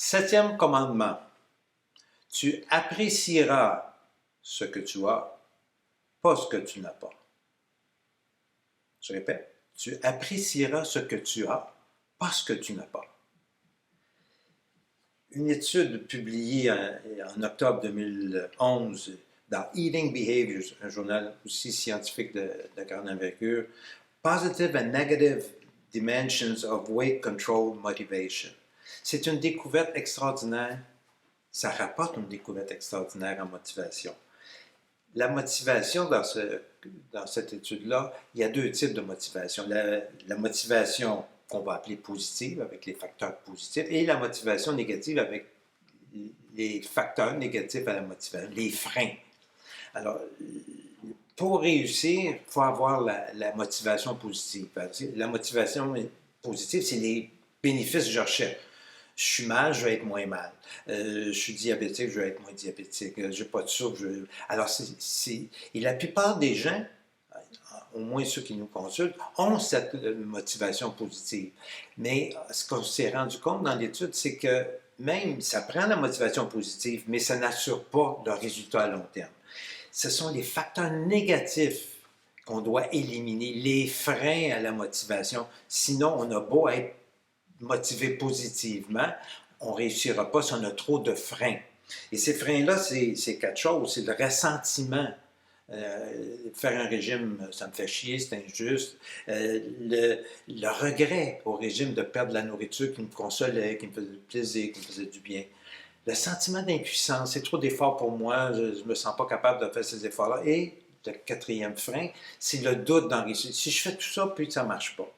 Septième commandement, tu apprécieras ce que tu as, pas ce que tu n'as pas. Je répète, tu apprécieras ce que tu as, pas ce que tu n'as pas. Une étude publiée en octobre 2011 dans Eating Behaviors, un journal aussi scientifique de grande envergure, Positive and Negative Dimensions of Weight Control Motivation. C'est une découverte extraordinaire. Ça rapporte une découverte extraordinaire en motivation. La motivation dans cette étude-là, il y a deux types de motivation. La motivation qu'on va appeler positive, avec les facteurs positifs, et la motivation négative avec les facteurs négatifs à la motivation, les freins. Alors, pour réussir, il faut avoir la motivation positive. La motivation positive, c'est les bénéfices que je recherche. Je suis mal, je vais être moins mal. Je suis diabétique, je vais être moins diabétique. Je n'ai pas de sucre. Alors, et la plupart des gens, au moins ceux qui nous consultent, ont cette motivation positive. Mais ce qu'on s'est rendu compte dans l'étude, c'est que même ça prend la motivation positive, mais ça n'assure pas le résultat à long terme. Ce sont les facteurs négatifs qu'on doit éliminer, les freins à la motivation. Sinon, on a beau être motivé positivement, on ne réussira pas si on a trop de freins. Et ces freins-là, c'est quatre choses. C'est le ressentiment. Faire un régime, ça me fait chier, c'est injuste. Le regret au régime de perdre la nourriture qui me consolait, qui me faisait plaisir, qui me faisait du bien. Le sentiment d'impuissance, c'est trop d'efforts pour moi, je ne me sens pas capable de faire ces efforts-là. Et le quatrième frein, c'est le doute d'en réussir. Si je fais tout ça, puis ça ne marche pas.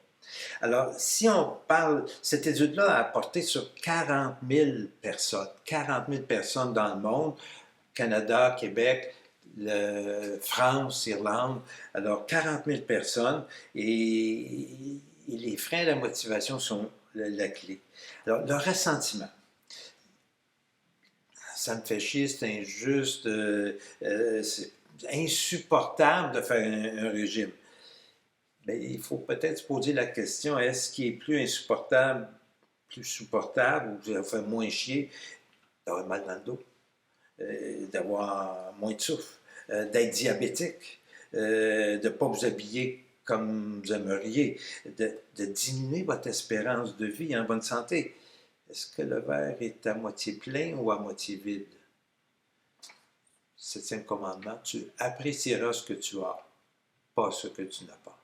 Alors, si on parle, cette étude-là a porté sur 40 000 personnes dans le monde, Canada, Québec, France, Irlande, alors 40 000 personnes, et les freins à la motivation sont la clé. Alors, le ressentiment. Ça me fait chier, c'est injuste, c'est insupportable de faire un régime. Bien, il faut peut-être se poser la question, est-ce qu'il est plus insupportable, plus supportable, ou ça va faire moins chier d'avoir mal dans le dos, d'avoir moins de souffle, d'être diabétique, de ne pas vous habiller comme vous aimeriez, de diminuer votre espérance de vie en bonne santé. Est-ce que le verre est à moitié plein ou à moitié vide? Septième commandement, tu apprécieras ce que tu as, pas ce que tu n'as pas.